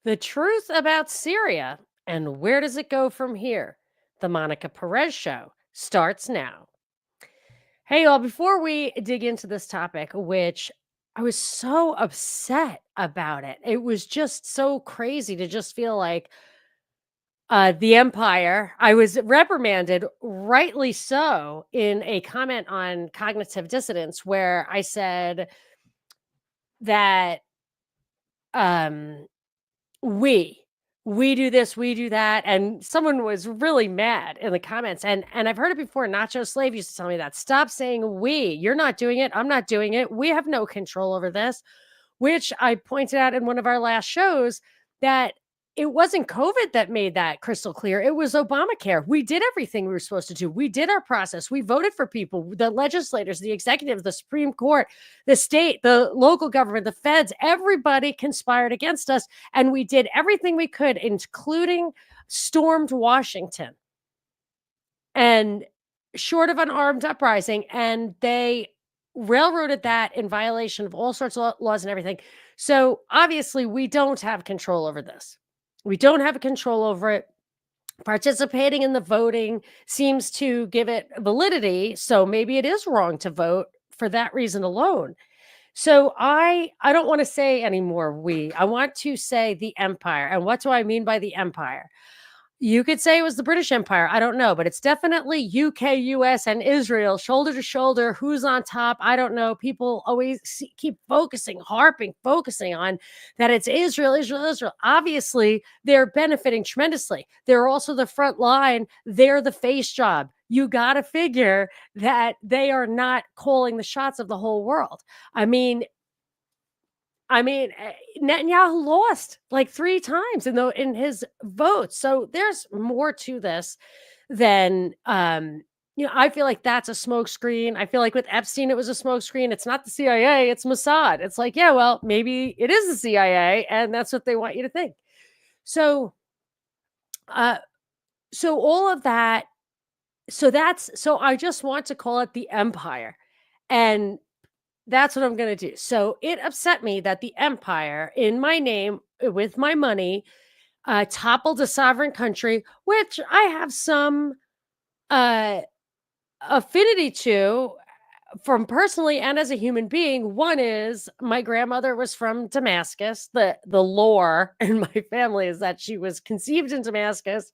The truth about Syria and where does it go from here? The Monica Perez Show starts now. Hey, y'all, before we dig into this topic, which I was so upset about it, it was just so crazy to just feel like the empire. I was reprimanded, rightly so, in a comment on cognitive dissonance where I said that um, we we do this, we do that, and someone was really mad in the comments, and I've heard it before. Nacho Slave used to tell me that, stop saying we, you're not doing it, I'm not doing it, we have no control over this, which I pointed out in one of our last shows that it wasn't COVID that made that crystal clear. It was Obamacare. We did everything we were supposed to do. We did our process. We voted for people, the legislators, the executive, the Supreme Court, the state, the local government, the feds, everybody conspired against us. And we did everything we could, including stormed Washington and short of an armed uprising. And they railroaded that in violation of all sorts of laws and everything. So obviously, we don't have control over this. We don't have control over it. Participating in the voting seems to give it validity. So maybe it is wrong to vote for that reason alone. So I don't want to say anymore we. I want to say the empire. And what do I mean by the empire? You could say it was the British Empire. I don't know, but it's definitely UK, US, and Israel, shoulder to shoulder. Who's on top? I don't know. People always keep focusing on that it's Israel, Israel, Israel. Obviously, they're benefiting tremendously. They're also the front line. They're the face job. You got to figure that they are not calling the shots of the whole world. I mean, Netanyahu lost like 3 times in his votes. So there's more to this than I feel like that's a smokescreen. I feel like with Epstein, it was a smokescreen. It's not the CIA, it's Mossad. It's like, yeah, well, maybe it is the CIA, and that's what they want you to think. So, uh, so all of that. So I just want to call it the empire, and that's what I'm going to do. So it upset me that the empire, in my name, with my money, toppled a sovereign country, which I have some uh, affinity to from personally and as a human being. One is my grandmother was from Damascus. The lore in my family is that she was conceived in Damascus.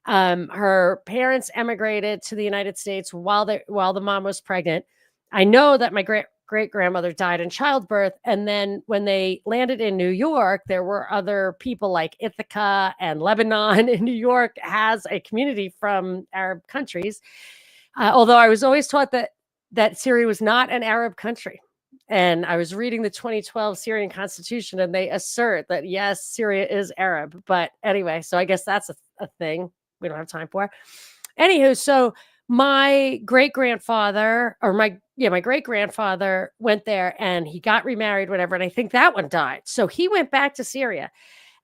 Her parents emigrated to the United States while the mom was pregnant. I know that my great grandmother died in childbirth, and then when they landed in New York, there were other people like Ithaca and Lebanon. In New York has a community from Arab countries. Although I was always taught that Syria was not an Arab country. And I was reading the 2012 Syrian constitution, and they assert that, yes, Syria is Arab. But anyway, so I guess that's a thing we don't have time for. Anywho, so my great grandfather, or my great grandfather went there and he got remarried, whatever. And I think that one died. So he went back to Syria.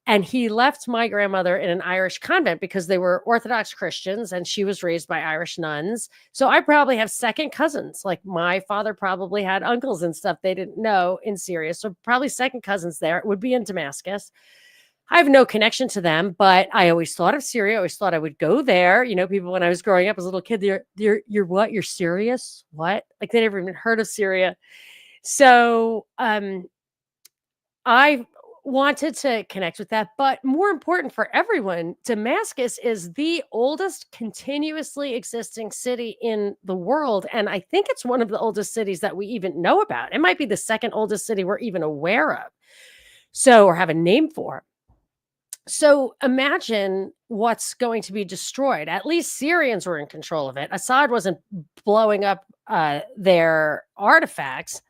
And he left my grandmother in an Irish convent because they were Orthodox Christians and she was raised by Irish nuns. So I probably have second cousins. Like my father probably had uncles and stuff they didn't know in Syria. So probably second cousins there. It would be in Damascus. I have no connection to them, but I always thought of Syria. I always thought I would go there. People, when I was growing up as a little kid, you're what? You're serious? What? Like they never even heard of Syria. So I wanted to connect with that. But more important for everyone, Damascus is the oldest continuously existing city in the world. And I think it's one of the oldest cities that we even know about. It might be the second oldest city we're even aware of. So, or have a name for. So imagine what's going to be destroyed. At least Syrians were in control of it. Assad wasn't blowing up their artifacts.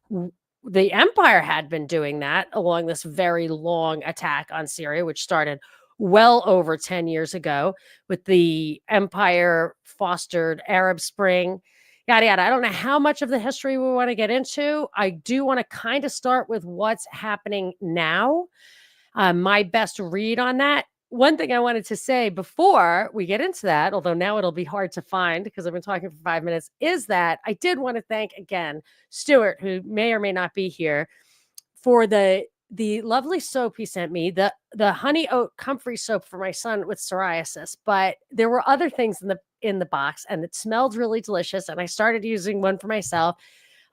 The empire had been doing that along this very long attack on Syria, which started well over 10 years ago with the empire fostered Arab Spring, yada, yada. I don't know how much of the history we want to get into. I do want to kind of start with what's happening now. My best read on that. One thing I wanted to say before we get into that, although now it'll be hard to find because I've been talking for 5 minutes, is that I did want to thank again Stuart, who may or may not be here, for the the lovely soap he sent me, the honey oat comfrey soap for my son with psoriasis, but there were other things in the box, and it smelled really delicious, and I started using one for myself.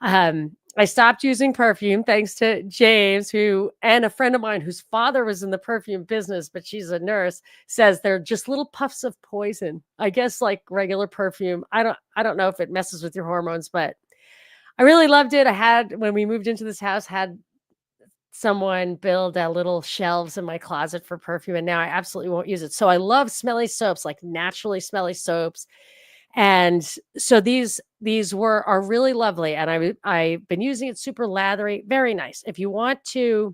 I stopped using perfume thanks to James, who and a friend of mine whose father was in the perfume business, but she's a nurse, says they're just little puffs of poison. I guess like regular perfume. I don't know if it messes with your hormones, but I really loved it. I had when we moved into this house, had someone build little shelves in my closet for perfume, and now I absolutely won't use it. So I love smelly soaps, like naturally smelly soaps. And so these are really lovely, and I've been using it, super lathery, very nice. If you want to,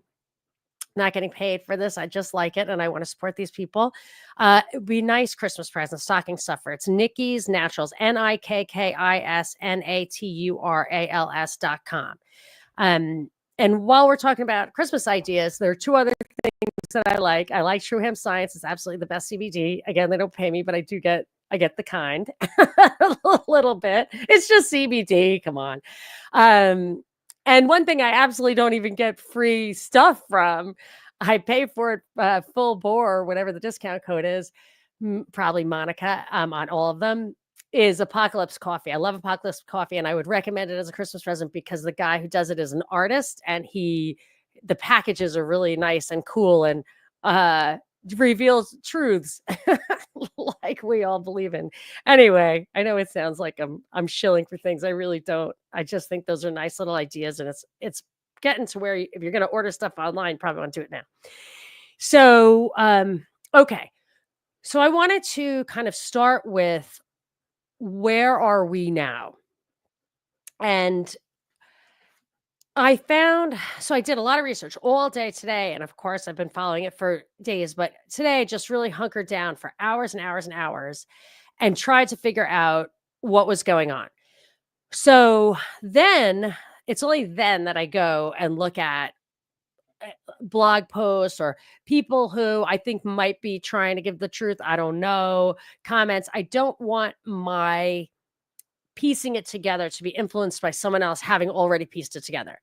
not getting paid for this, I just like it and I want to support these people. It'd be nice Christmas present, stocking stuffer. It's Nikki's Naturals, NIKKISNATURALS.com. And while we're talking about Christmas ideas, there are two other things that I like. I like True Hemp Science. It's absolutely the best CBD. Again, they don't pay me, but I get the kind a little bit. It's just CBD. Come on. And one thing I absolutely don't even get free stuff from, I pay for it full bore, whatever the discount code is, probably Monica, on all of them, is Apocalypse Coffee. I love Apocalypse Coffee, and I would recommend it as a Christmas present because the guy who does it is an artist, and the packages are really nice and cool, and reveals truths like we all believe in. Anyway, I know it sounds like I'm shilling for things. I really don't. I just think those are nice little ideas, and it's getting to where if you're going to order stuff online, you probably want to do it now. So, okay. So I wanted to kind of start with, where are we now? And I did a lot of research all day today. And of course, I've been following it for days, but today I just really hunkered down for hours and hours and hours and tried to figure out what was going on. So then it's only then that I go and look at blog posts or people who I think might be trying to give the truth. I don't know. Comments. I don't want my piecing it together to be influenced by someone else having already pieced it together.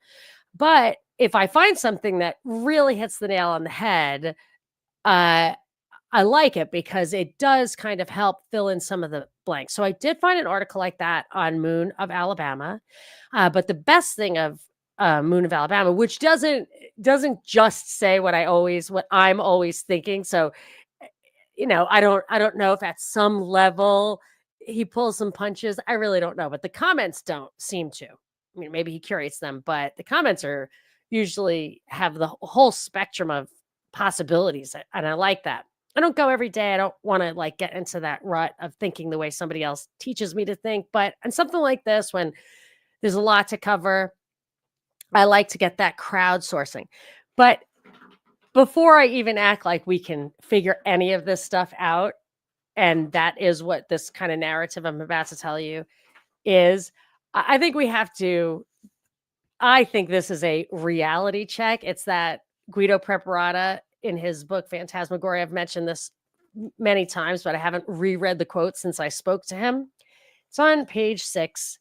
But if I find something that really hits the nail on the head, I like it because it does kind of help fill in some of the blanks. So I did find an article like that on Moon of Alabama. But the best thing of Moon of Alabama, which doesn't just say what I'm always thinking. So I don't know if at some level he pulls some punches. I really don't know, but the comments don't seem to. I mean, maybe he curates them, but the comments are usually have the whole spectrum of possibilities, and I like that. I don't go every day. I don't want to like get into that rut of thinking the way somebody else teaches me to think, but on something like this, when there's a lot to cover, I like to get that crowdsourcing. But before I even act like we can figure any of this stuff out, and that is what this kind of narrative I'm about to tell you is, I think we have to, I think this is a reality check. It's that Guido Preparata in his book, Phantasmagoria, I've mentioned this many times, but I haven't reread the quote since I spoke to him. It's on page 6.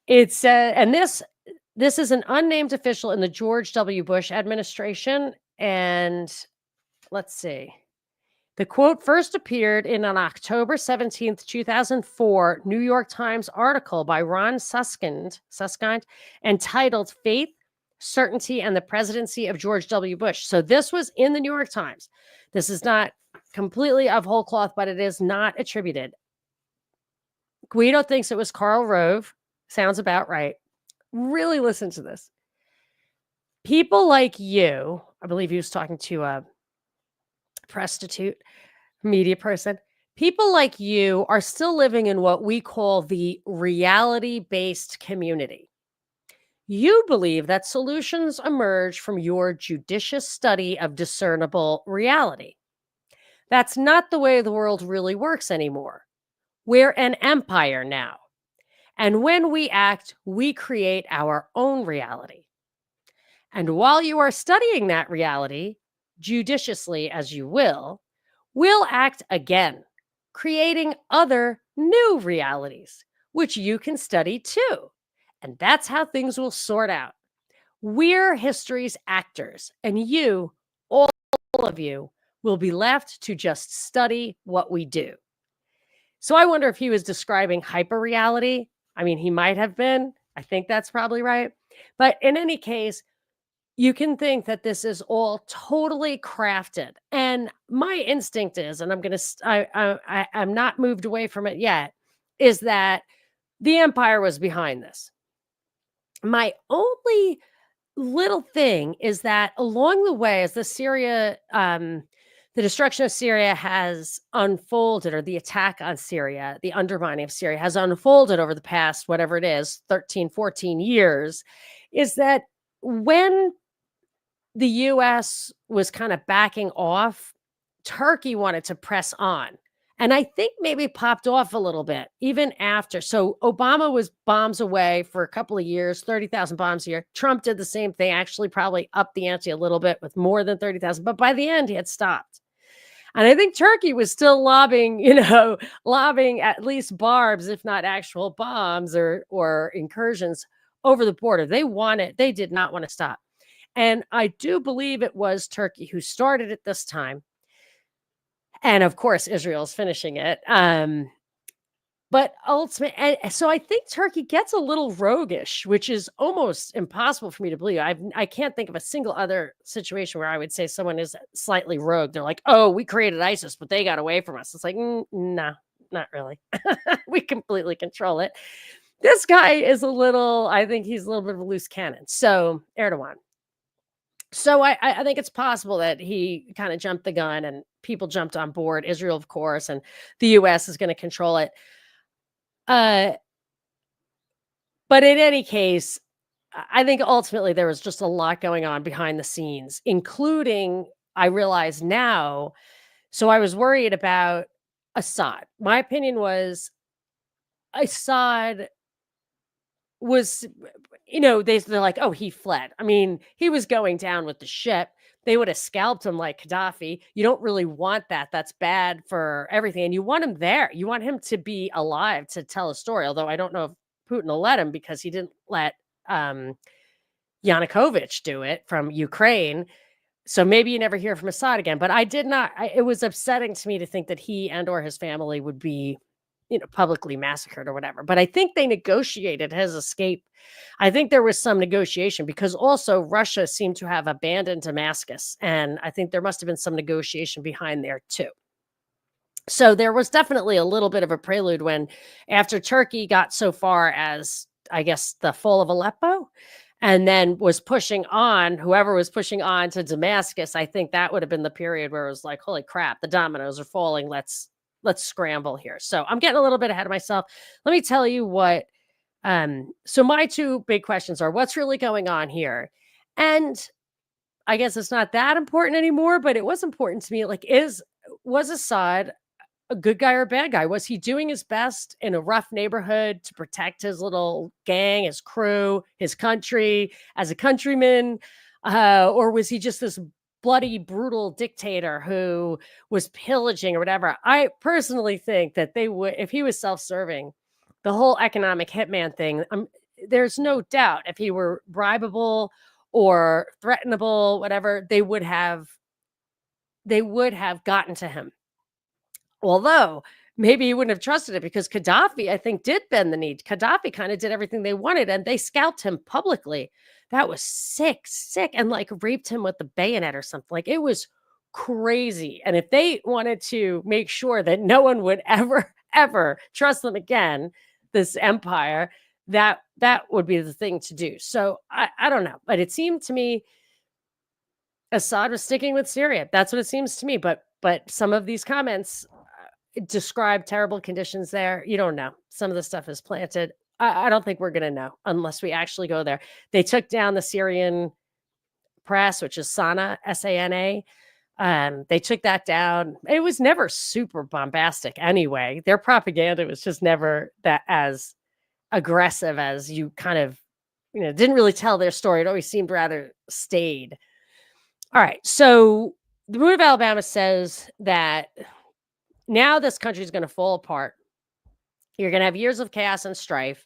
It says, and this is an unnamed official in the George W. Bush administration. And let's see. The quote first appeared in an October 17th, 2004 New York Times article by Ron Suskind entitled Faith, Certainty, and the Presidency of George W. Bush. So this was in the New York Times. This is not completely of whole cloth, but it is not attributed. Guido thinks it was Karl Rove. Sounds about right. Really listen to this. People like you, I believe he was talking to a prostitute media person. People like you are still living in what we call the reality-based community. You believe that solutions emerge from your judicious study of discernible reality. That's not the way the world really works anymore. We're an empire now. And when we act, we create our own reality. And while you are studying that reality, judiciously as you will, we'll act again, creating other new realities, which you can study too. And that's how things will sort out. We're history's actors, and you, all of you, will be left to just study what we do. So I wonder if he was describing hyperreality. I mean, he might have been. I think that's probably right. But in any case, you can think that this is all totally crafted. And my instinct is, and I'm going to, I'm not moved away from it yet, is that the empire was behind this. My only little thing is that along the way, as the destruction of Syria has unfolded, or the attack on Syria, the undermining of Syria has unfolded over the past, whatever it is, 13, 14 years, is that when the US was kind of backing off, Turkey wanted to press on. And I think maybe popped off a little bit even after. So Obama was bombs away for a couple of years, 30,000 bombs a year. Trump did the same thing, actually probably upped the ante a little bit with more than 30,000. But by the end, he had stopped. And I think Turkey was still lobbing, lobbing at least barbs, if not actual bombs or incursions over the border. They did not want to stop. And I do believe it was Turkey who started it this time. And of course, Israel's finishing it. But ultimately, so I think Turkey gets a little roguish, which is almost impossible for me to believe. I can't think of a single other situation where I would say someone is slightly rogue. They're like, oh, we created ISIS, but they got away from us. It's like, no, not really. We completely control it. This guy is I think he's a little bit of a loose cannon. So Erdogan. So I think it's possible that he kind of jumped the gun and people jumped on board. Israel, of course, and the U.S. is going to control it. But in any case, I think ultimately there was just a lot going on behind the scenes, including, I realize now. So I was worried about Assad. My opinion was Assad was, they're like, oh, he fled. I mean, he was going down with the ship. They would have scalped him like Gaddafi. You don't really want that. That's bad for everything. And you want him there. You want him to be alive to tell a story. Although I don't know if Putin will let him, because he didn't let Yanukovych do it from Ukraine. So maybe you never hear from Assad again. But I did not. It was upsetting to me to think that he and or his family would be publicly massacred or whatever. But I think they negotiated his escape. I think there was some negotiation, because also Russia seemed to have abandoned Damascus. And I think there must have been some negotiation behind there too. So there was definitely a little bit of a prelude when, after Turkey got so far as, I guess, the fall of Aleppo, and then was pushing on, whoever was pushing on to Damascus, I think that would have been the period where it was like, holy crap, the dominoes are falling. Let's scramble here. So I'm getting a little bit ahead of myself. Let me tell you what. So my two big questions are, what's really going on here? And I guess it's not that important anymore, but it was important to me. Like, was Assad a good guy or a bad guy? Was he doing his best in a rough neighborhood to protect his little gang, his crew, his country, as a countryman? Or was he just this bloody, brutal dictator who was pillaging or whatever? I personally think that they would, if he was self-serving, the whole economic hitman thing, there's no doubt if he were bribable or threatenable, whatever, they would have gotten to him. Although maybe he wouldn't have trusted it, because Gaddafi, I think, did bend the knee. Gaddafi kind of did everything they wanted, and they scalped him publicly. That was sick, and like raped him with the bayonet or something. Like, it was crazy. And if they wanted to make sure that no one would ever trust them again, this empire, that would be the thing to do. So I don't know, but it seemed to me Assad was sticking with Syria. That's what it seems to me. But some of these comments describe terrible conditions there. You don't know. Some of the stuff is planted. I don't think we're going to know unless we actually go there. They took down the Syrian press, which is Sana, S-A-N-A. They took that down. It was never super bombastic anyway. Their propaganda was just never that as aggressive as you kind of, didn't really tell their story. It always seemed rather staid. All right. So the Root of Alabama says that now this country is going to fall apart. You're going to have years of chaos and strife.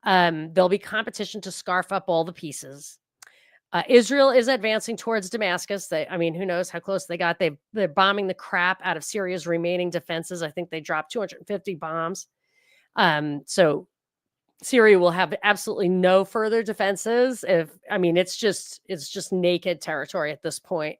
There'll be competition to scarf up all the pieces. Israel is advancing towards Damascus. I mean, who knows how close they got? They're bombing the crap out of Syria's remaining defenses. I think they dropped 250 bombs. So Syria will have absolutely no further defenses. It's just naked territory at this point.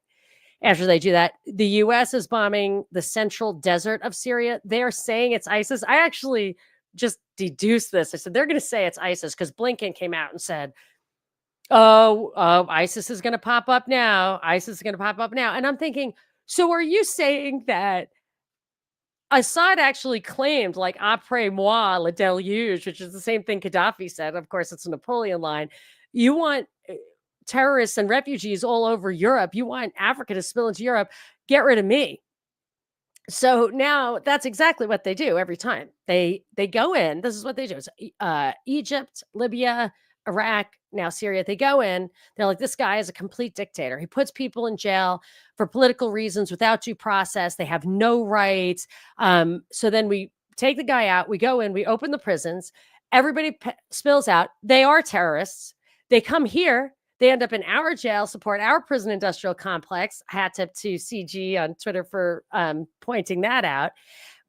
After they do that, the U.S. is bombing the central desert of Syria. They're saying it's ISIS. I actually just deduced this. I said they're going to say it's ISIS because Blinken came out and said, "Oh, ISIS is going to pop up now. ISIS is going to pop up now." And I'm thinking, so are you saying that Assad actually claimed, like, après moi, le déluge, which is the same thing Gaddafi said. Of course, it's a Napoleon line. You want terrorists and refugees all over Europe. You want Africa to spill into Europe. Get rid of me. So now that's exactly what they do every time. They go in. This is what they do. It's Egypt, Libya, Iraq, now Syria. They go in. They're like, this guy is a complete dictator. He puts people in jail for political reasons without due process. They have no rights. So then we take the guy out. We go in. We open the prisons. Everybody spills out. They are terrorists. They come here. They end up in our jail, support our prison industrial complex. Hat tip to CG on Twitter for pointing that out.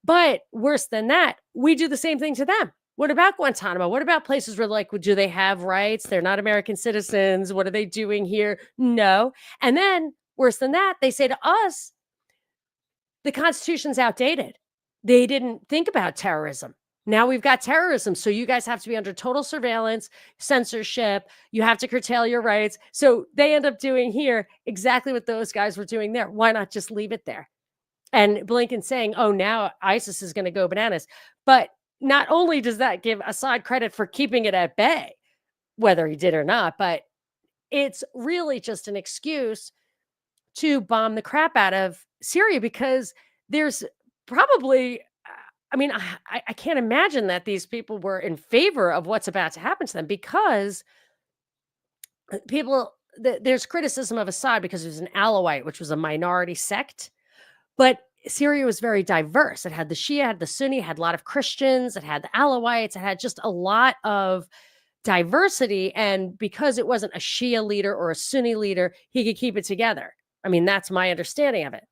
But worse than that, we do the same thing to them. What about Guantanamo? What about places where, like, do they have rights? They're not American citizens. What are they doing here? No. And then worse than that, they say to us, the Constitution's outdated. They didn't think about terrorism. Now we've got terrorism. So you guys have to be under total surveillance, censorship. You have to curtail your rights. So they end up doing here exactly what those guys were doing there. Why not just leave it there? And Blinken saying, oh, now ISIS is going to go bananas. But not only does that give Assad credit for keeping it at bay, whether he did or not, but it's really just an excuse to bomb the crap out of Syria because there's probably, I can't imagine that these people were in favor of what's about to happen to them because there's criticism of Assad because he was an Alawite, which was a minority sect. But Syria was very diverse. It had the Shia, had the Sunni, it had a lot of Christians, it had the Alawites, it had just a lot of diversity. And because it wasn't a Shia leader or a Sunni leader, he could keep it together. I mean, that's my understanding of it.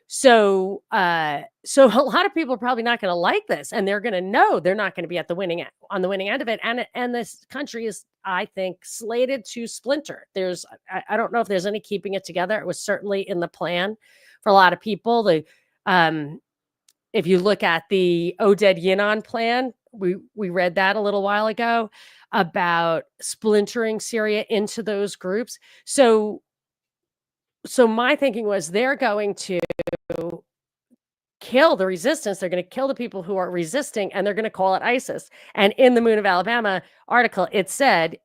So a lot of people are probably not going to like this, and they're going to know they're not going to be on the winning end of it. And this country is, I think, slated to splinter. I don't know if there's any keeping it together. It was certainly in the plan for a lot of people. If you look at the Oded Yinon plan, we read that a little while ago about splintering Syria into those groups. So my thinking was they're going to kill the resistance. They're going to kill the people who are resisting, and they're going to call it ISIS. And in the Moon of Alabama article, it said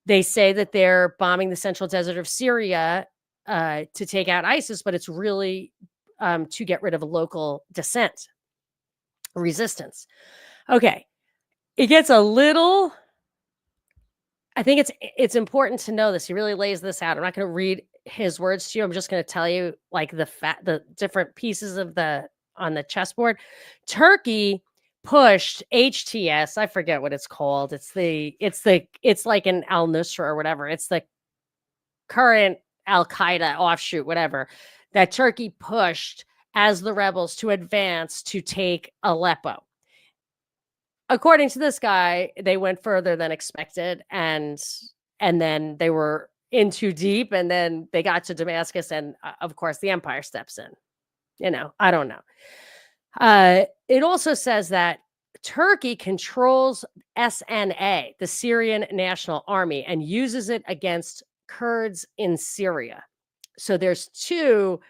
they say that they're bombing the central desert of Syria to take out ISIS, but it's really to get rid of a local dissent, resistance. Okay. It gets a little, I think it's important to know this. He really lays this out. I'm not going to read his words to you. I'm just going to tell you like the different pieces on the chessboard. Turkey pushed HTS. I forget what it's called. It's like an al-Nusra or whatever. It's the current Al-Qaeda offshoot, whatever, that Turkey pushed as the rebels to advance to take Aleppo. According to this guy, they went further than expected, and then they were in too deep, and then they got to Damascus, and of course the empire steps in. I don't know. It also says that Turkey controls SNA, the Syrian National Army, and uses it against Kurds in Syria. So there's two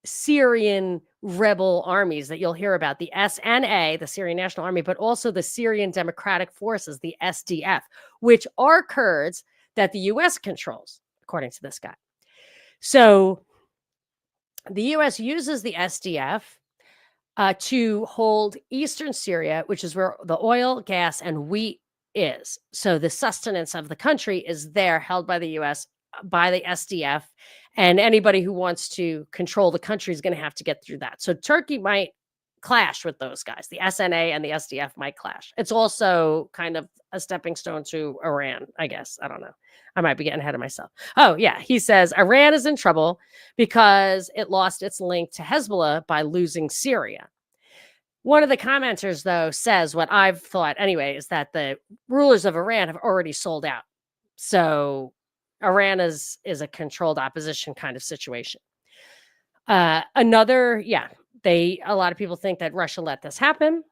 Syrian rebel armies that you'll hear about, the SNA, the Syrian National Army, but also the Syrian Democratic Forces, the SDF, which are Kurds that the U.S. controls, according to this guy. So the U.S. uses the SDF to hold eastern Syria, which is where the oil, gas, and wheat is. So the sustenance of the country is there, held by the U.S., by the SDF, and anybody who wants to control the country is going to have to get through that. So Turkey might clash with those guys. The SNA and the SDF might clash. It's also kind of a stepping stone to Iran, I guess. I don't know. I might be getting ahead of myself. Oh, yeah. He says Iran is in trouble because it lost its link to Hezbollah by losing Syria. One of the commenters, though, says what I've thought anyway, is that the rulers of Iran have already sold out. So Iran is a controlled opposition kind of situation. A lot of people think that Russia let this happen.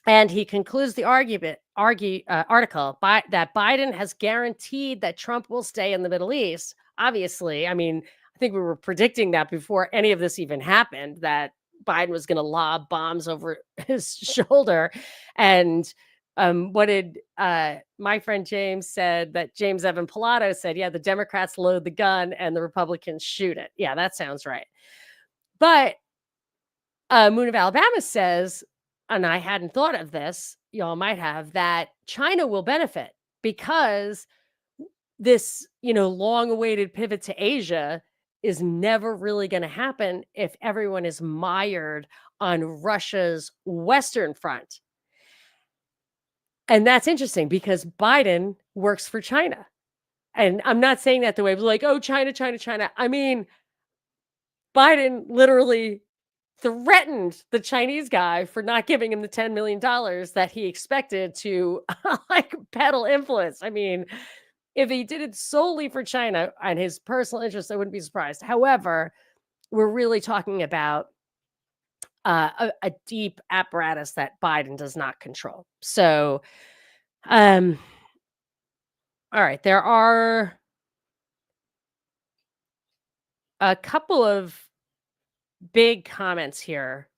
And he concludes the article that Biden has guaranteed that Trump will stay in the Middle East. Obviously, I mean, I think we were predicting that before any of this even happened, that Biden was going to lob bombs over his shoulder. And what did my friend James said, that James Evan Pilato said, yeah, the Democrats load the gun and the Republicans shoot it. Yeah, that sounds right. But Moon of Alabama says, and I hadn't thought of this, y'all might have, that China will benefit because this, long-awaited pivot to Asia is never really going to happen if everyone is mired on Russia's Western front. And that's interesting because Biden works for China. And I'm not saying that the way like, oh, China, China, China. I mean, Biden literally threatened the Chinese guy for not giving him the $10 million that he expected to peddle influence. I mean, if he did it solely for China and his personal interest, I wouldn't be surprised. However, we're really talking about a deep apparatus that Biden does not control. So, all right, there are a couple of big comments here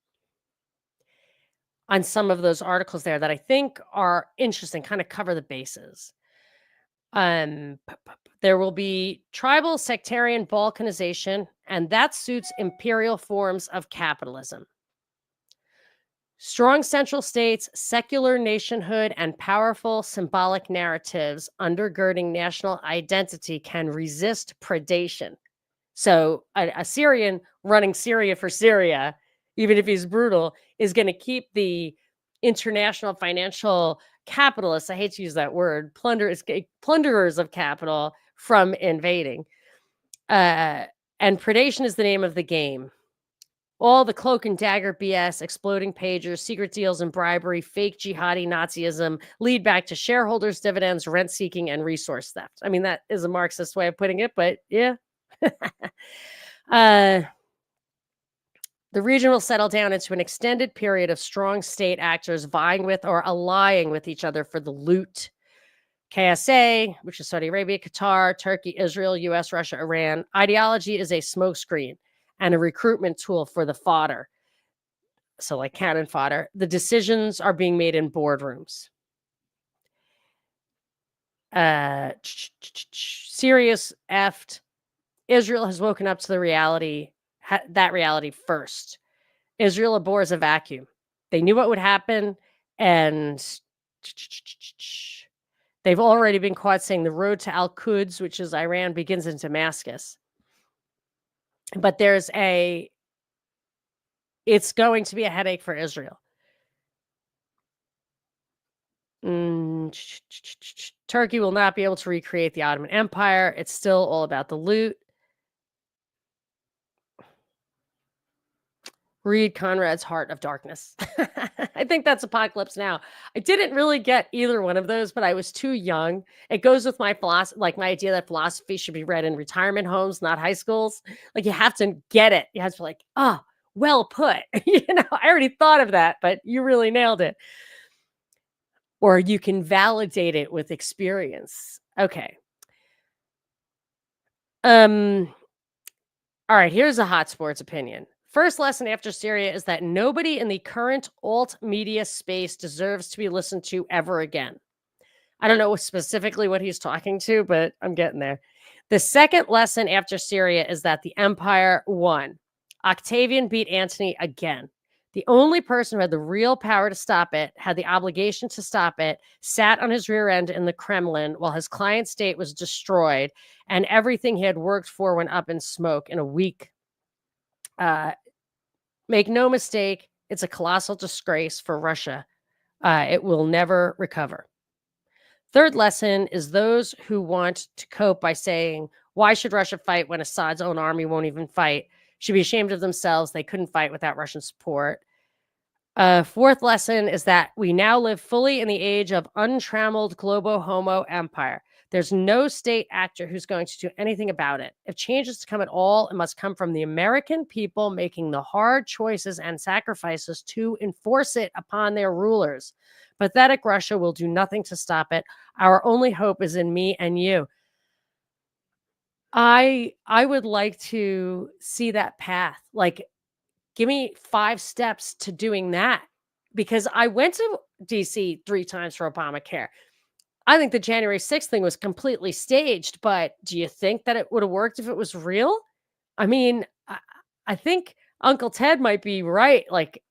on some of those articles there that I think are interesting, kind of cover the bases. There will be tribal sectarian balkanization, and that suits imperial forms of capitalism. Strong central states, secular nationhood, and powerful symbolic narratives undergirding national identity can resist predation. So a Syrian running Syria for Syria, even if he's brutal, is going to keep the international financial capitalists, I hate to use that word, plunderers of capital from invading. And predation is the name of the game. All the cloak and dagger BS, exploding pagers, secret deals and bribery, fake jihadi Nazism lead back to shareholders, dividends, rent seeking, and resource theft. I mean, that is a Marxist way of putting it, but yeah. The region will settle down into an extended period of strong state actors vying with or allying with each other for the loot. KSA, which is Saudi Arabia, Qatar, Turkey, Israel, US, Russia, Iran. Ideology is a smokescreen and a recruitment tool for the fodder. So like cannon fodder. The decisions are being made in boardrooms. Serious effed. Israel has woken up to the reality, that reality first. Israel abhors a vacuum. They knew what would happen, and they've already been caught saying the road to Al-Quds, which is Iran, begins in Damascus. But it's going to be a headache for Israel. Turkey will not be able to recreate the Ottoman Empire. It's still all about the loot. Read Conrad's Heart of Darkness. I think that's Apocalypse Now. I didn't really get either one of those, but I was too young. It goes with my philosophy, like my idea that philosophy should be read in retirement homes, not high schools. Like you have to get it. You have to like, oh, well put. I already thought of that, but you really nailed it. Or you can validate it with experience. Okay. All right, here's a hot sports opinion. First lesson after Syria is that nobody in the current alt media space deserves to be listened to ever again. I don't know specifically what he's talking to, but I'm getting there. The second lesson after Syria is that the empire won. Octavian beat Antony again. The only person who had the real power to stop it, had the obligation to stop it, sat on his rear end in the Kremlin while his client state was destroyed and everything he had worked for went up in smoke in a week. Make no mistake, It's a colossal disgrace for Russia. It will never recover. Third lesson is those who want to cope by saying, why should Russia fight when Assad's own army won't even fight? Should be ashamed of themselves. They couldn't fight without Russian support. Fourth lesson is that we now live fully in the age of untrammeled globo homo empire. There's no state actor who's going to do anything about it. If change is to come at all, it must come from the American people making the hard choices and sacrifices to enforce it upon their rulers. Pathetic Russia will do nothing to stop it. Our only hope is in me and you. I would like to see that path. Like, give me 5 steps to doing that, because I went to DC 3 times for Obamacare. I think the January 6th thing was completely staged, but do you think that it would have worked if it was real? I mean, I think Uncle Ted might be right. Like,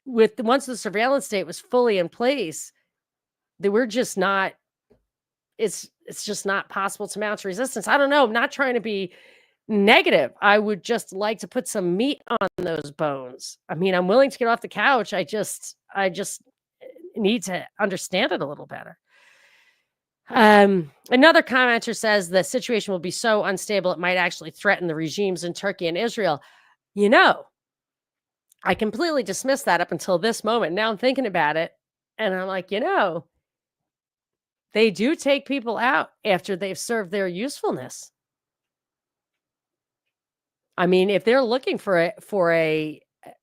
once the surveillance state was fully in place, that we're just not, it's just not possible to mount resistance. I don't know. I'm not trying to be negative. I would just like to put some meat on those bones. I mean, I'm willing to get off the couch. I just need to understand it a little better. Another commenter says the situation will be so unstable it might actually threaten the regimes in Turkey and Israel. You know, I completely dismissed that up until this moment. Now I'm thinking about it, and I'm like, they do take people out after they've served their usefulness. I mean, if they're looking for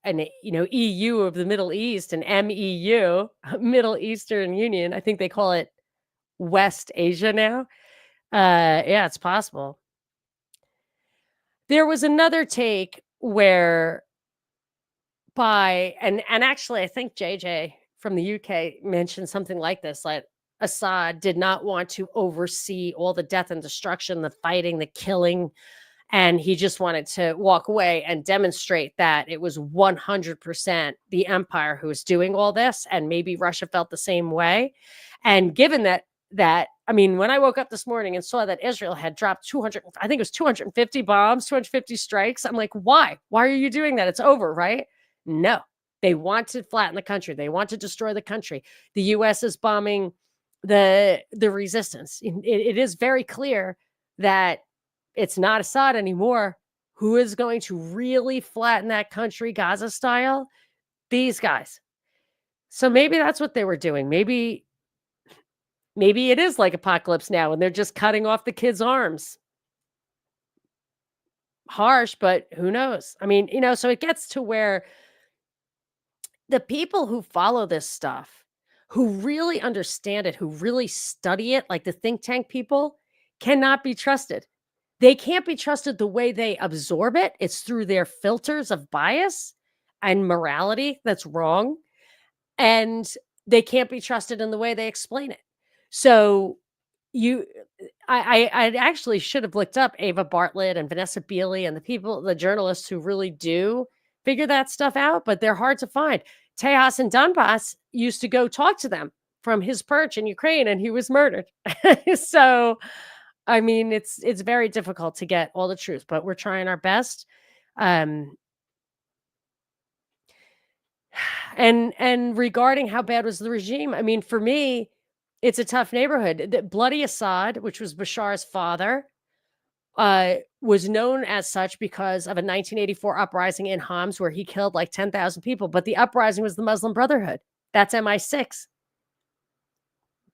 an EU of the Middle East, an MEU, Middle Eastern Union, I think they call it West Asia now. Yeah, it's possible. There was another take where and actually I think JJ from the UK mentioned something like this, like Assad did not want to oversee all the death and destruction, the fighting, the killing, and he just wanted to walk away and demonstrate that it was 100% the empire who was doing all this, and maybe Russia felt the same way. And given that I mean, when I woke up this morning and saw that Israel had dropped 200, I think it was 250 bombs, 250 strikes, I'm like, why? Why are you doing that? It's over, right? No, they want to flatten the country. They want to destroy the country. The U.S. is bombing the resistance. It is very clear that it's not Assad anymore. Who is going to really flatten that country, Gaza style? These guys. So maybe that's what they were doing. Maybe it is like Apocalypse Now and they're just cutting off the kids' arms. Harsh, but who knows? I mean, so it gets to where the people who follow this stuff, who really understand it, who really study it, like the think tank people, cannot be trusted. They can't be trusted the way they absorb it. It's through their filters of bias and morality that's wrong. And they can't be trusted in the way they explain it. So I actually should have looked up Ava Bartlett and Vanessa Beeley and the journalists who really do figure that stuff out, but they're hard to find. Tejas and Donbass used to go talk to them from his perch in Ukraine, and he was murdered. So, I mean, it's very difficult to get all the truth, but we're trying our best. And regarding how bad was the regime, I mean, for me, it's a tough neighborhood. The bloody Assad, which was Bashar's father, was known as such because of a 1984 uprising in Homs where he killed like 10,000 people. But the uprising was the Muslim Brotherhood. That's MI6.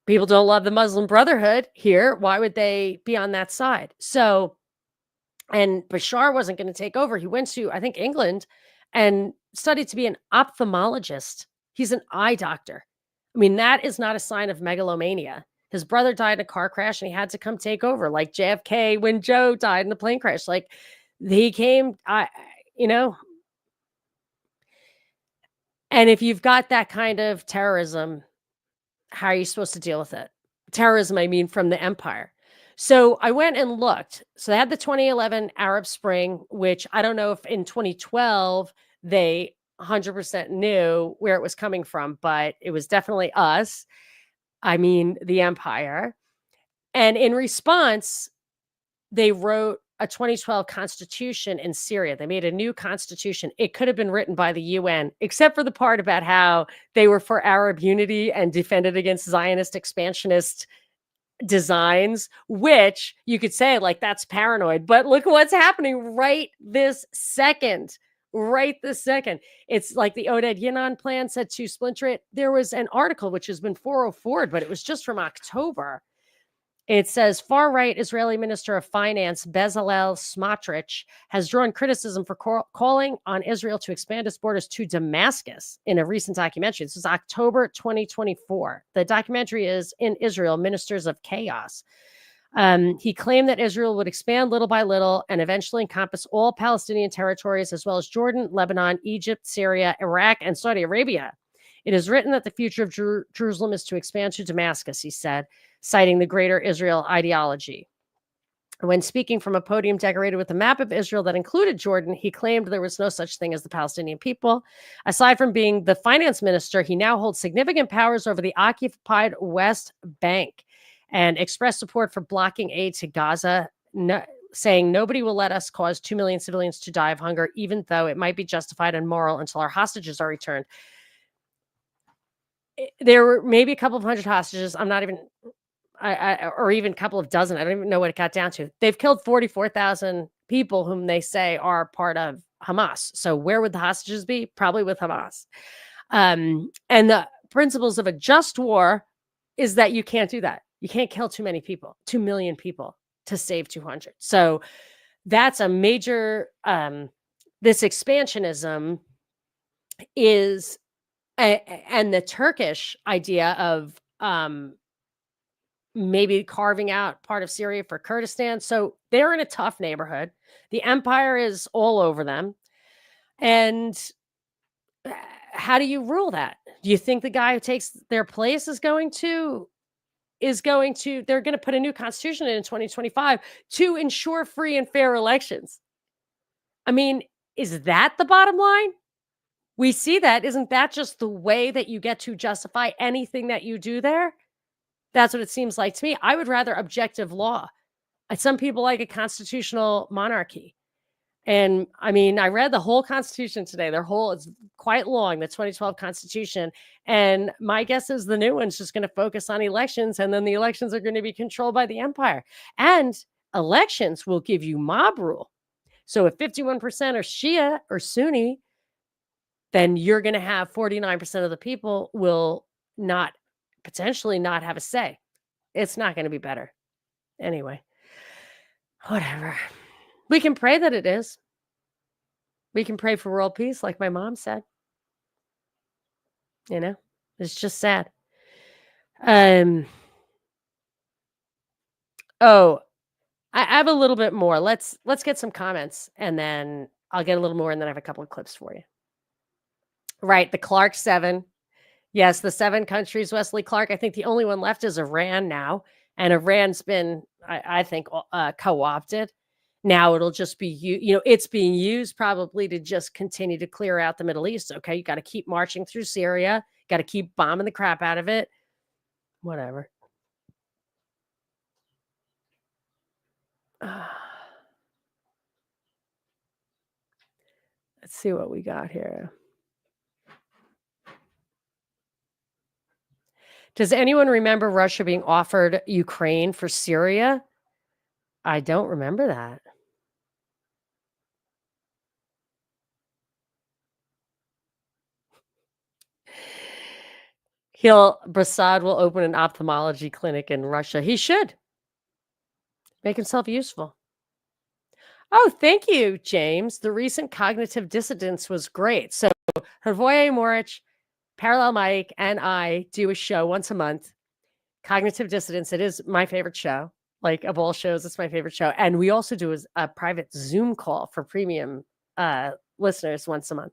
People don't love the Muslim Brotherhood here. Why would they be on that side? So, and Bashar wasn't going to take over. He went to, I think, England and studied to be an ophthalmologist. He's an eye doctor. I mean, that is not a sign of megalomania. His brother died in a car crash and he had to come take over, like JFK when Joe died in the plane crash. Like, he came, and if you've got that kind of terrorism, how are you supposed to deal with it? Terrorism, I mean, from the empire. So I went and looked. So they had the 2011 Arab Spring, which I don't know if in 2012 they 100% knew where it was coming from, but it was definitely us. I mean, the empire. And in response, they wrote a 2012 constitution in Syria. They made a new constitution. It could have been written by the UN, except for the part about how they were for Arab unity and defended against Zionist expansionist designs, which you could say, like, that's paranoid. But look what's happening right this second. Right this second. It's like the Oded Yinon plan said to splinter it. There was an article which has been 404, but it was just from October. It says far-right Israeli Minister of Finance Bezalel Smotrich has drawn criticism for calling on Israel to expand its borders to Damascus in a recent documentary. This is October 2024. The documentary is In Israel, Ministers of Chaos. He claimed that Israel would expand little by little and eventually encompass all Palestinian territories, as well as Jordan, Lebanon, Egypt, Syria, Iraq, and Saudi Arabia. It is written that the future of Jerusalem is to expand to Damascus, he said, citing the greater Israel ideology. When speaking from a podium decorated with a map of Israel that included Jordan, he claimed there was no such thing as the Palestinian people. Aside from being the finance minister, he now holds significant powers over the occupied West Bank and expressed support for blocking aid to Gaza, saying nobody will let us cause 2 million civilians to die of hunger, even though it might be justified and moral until our hostages are returned. There were maybe a couple of hundred hostages. I'm not even, or even a couple of dozen. I don't even know what it got down to. They've killed 44,000 people whom they say are part of Hamas. So where would the hostages be? Probably with Hamas. And the principles of a just war is that you can't do that. You can't kill too many people, 2 million people to save 200. So that's a major, this expansionism is, and the Turkish idea of maybe carving out part of Syria for Kurdistan. So they're in a tough neighborhood. The empire is all over them. And how do you rule that? Do you think the guy who takes their place they're going to put a new constitution in 2025 to ensure free and fair elections? I mean, is that the bottom line? We see that. Isn't that just the way that you get to justify anything that you do there? That's what it seems like to me. I would rather objective law. Some people like a constitutional monarchy. And I mean, I read the whole Constitution today. It's quite long, the 2012 Constitution. And my guess is the new one's just going to focus on elections. And then the elections are going to be controlled by the empire. And elections will give you mob rule. So if 51% are Shia or Sunni, then you're going to have 49% of the people will potentially not have a say. It's not going to be better. Anyway, whatever. We can pray that it is. We can pray for world peace, like my mom said. You know, it's just sad. Oh, I have a little bit more. Let's get some comments, and then I'll get a little more, and then I have a couple of clips for you. Right, the Clark 7. Yes, the 7 countries, Wesley Clark. I think the only one left is Iran now. And Iran's been, I think, co-opted. Now it'll just be, it's being used probably to just continue to clear out the Middle East. Okay, you got to keep marching through Syria. Got to keep bombing the crap out of it. Whatever. Let's see what we got here. Does anyone remember Russia being offered Ukraine for Syria? I don't remember that. Prasad will open an ophthalmology clinic in Russia. He should make himself useful. Oh, thank you, James. The recent cognitive dissidence was great. So Hrvoje Moric, Parallel Mike, and I do a show once a month. Cognitive Dissidence. It is my favorite show. Like, of all shows, it's my favorite show. And we also do a private Zoom call for premium listeners once a month.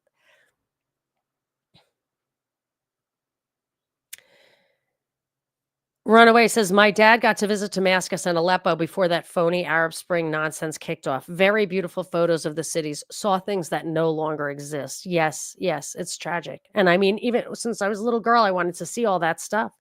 Runaway says, my dad got to visit Damascus and Aleppo before that phony Arab Spring nonsense kicked off. Very beautiful photos of the cities. Saw things that no longer exist. Yes, it's tragic. And I mean, even since I was a little girl, I wanted to see all that stuff.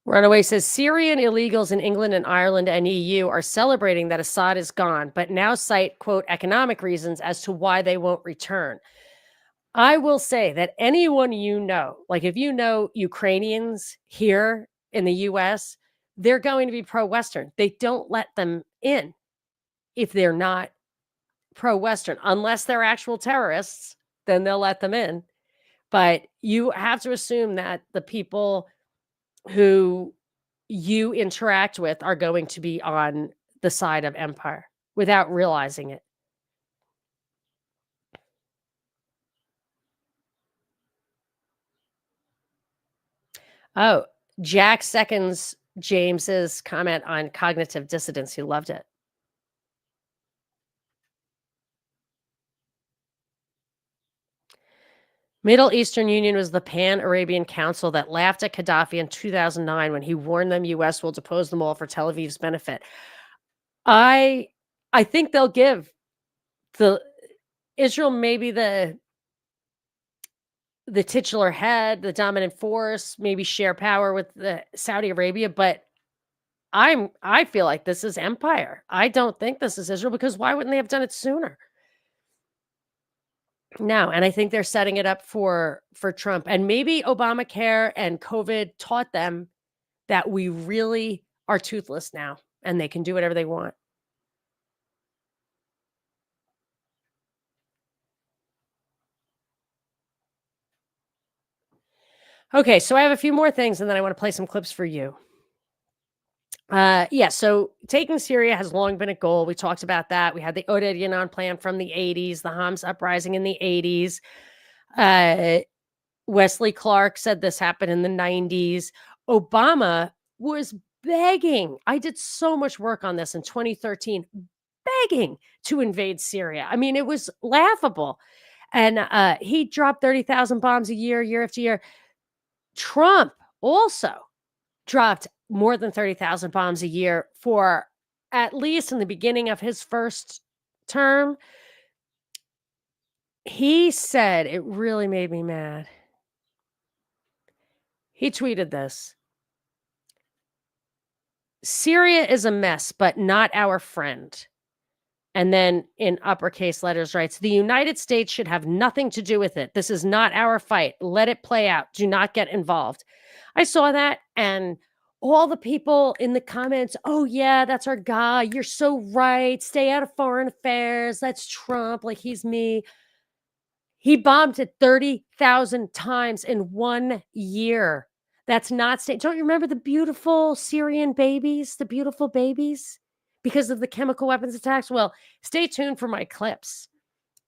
Runaway says Syrian illegals in England and Ireland and EU are celebrating that Assad is gone, but now cite, quote, economic reasons as to why they won't return. I will say that anyone like if you know Ukrainians here in the US, they're going to be pro Western. They don't let them in if they're not pro Western, unless they're actual terrorists, then they'll let them in. But you have to assume that the people who you interact with are going to be on the side of empire without realizing it. Oh, Jack seconds James's comment on cognitive dissonance. He loved it. Middle Eastern Union was the Pan-Arabian Council that laughed at Gaddafi in 2009 when he warned them US will depose them all for Tel Aviv's benefit. I think they'll give the Israel maybe the titular head, the dominant force, maybe share power with the Saudi Arabia, but I feel like this is empire. I don't think this is Israel because why wouldn't they have done it sooner? No, and I think they're setting it up for Trump. And maybe Obamacare and COVID taught them that we really are toothless now and they can do whatever they want. Okay, so I have a few more things and then I want to play some clips for you. Yeah, so taking Syria has long been a goal. We talked about that. We had the Oded Yanan plan from the 80s, the Homs uprising in the 80s. Wesley Clark said this happened in the 90s. Obama was begging. I did so much work on this in 2013, begging to invade Syria. I mean, it was laughable. And he dropped 30,000 bombs a year after year. Trump also dropped more than 30,000 bombs a year for at least in the beginning of his first term. He said, it really made me mad. He tweeted this. Syria is a mess, but not our friend. And then in uppercase letters writes, the United States should have nothing to do with it. This is not our fight. Let it play out. Do not get involved. I saw that and all the people in the comments, oh yeah, that's our guy. You're so right. Stay out of foreign affairs. That's Trump. Like he's me. He bombed it 30,000 times in 1 year. That's not don't you remember the beautiful Syrian babies, the beautiful babies because of the chemical weapons attacks? Well, stay tuned for my clips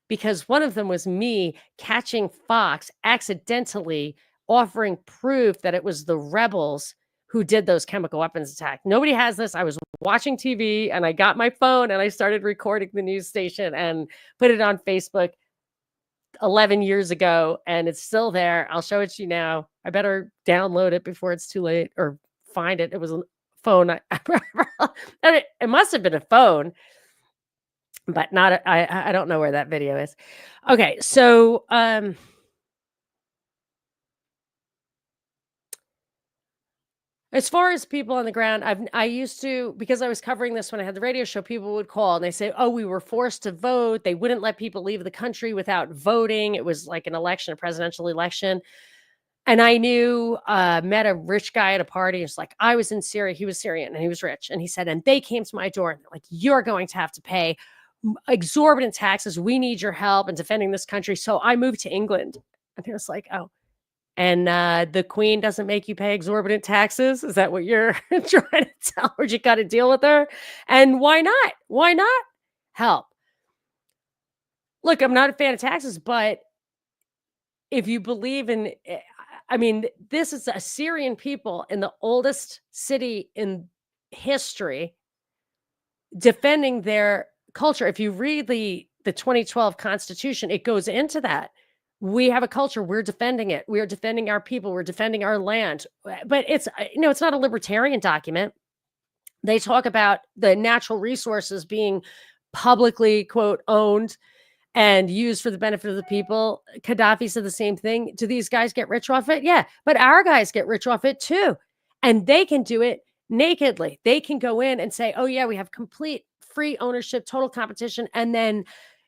because one of them was me catching Fox accidentally offering proof that it was the rebels who did those chemical weapons attacks. Nobody has this. I was watching TV and I got my phone and I started recording the news station and put it on Facebook 11 years ago and it's still there. I'll show it to you now. I better download it before it's too late or find it. It was a phone. It must have been a phone, but not I don't know where that video is. Okay, so as far as people on the ground, I used to, because I was covering this when I had the radio show, people would call and they say, oh, we were forced to vote. They wouldn't let people leave the country without voting. It was like an election, a presidential election. And I met a rich guy at a party. It's like, I was in Syria. He was Syrian and he was rich. And he said, and they came to my door and they're like, you're going to have to pay exorbitant taxes. We need your help in defending this country. So I moved to England. And it was like, oh. And the queen doesn't make you pay exorbitant taxes? Is that what you're trying to tell her? You got to deal with her? And why not? Why not help? Look, I'm not a fan of taxes, but if you believe in, I mean, this is a Syrian people in the oldest city in history defending their culture. If you read the 2012 Constitution, it goes into that. We have a culture. We're defending it. We are defending our people. We're defending our land. But it's not a libertarian document. They talk about the natural resources being publicly, quote, owned and used for the benefit of the people. Gaddafi said the same thing. Do these guys get rich off it? Yeah, but our guys get rich off it too. And they can do it nakedly. They can go in and say, "Oh, yeah, we have complete free ownership, total competition," and then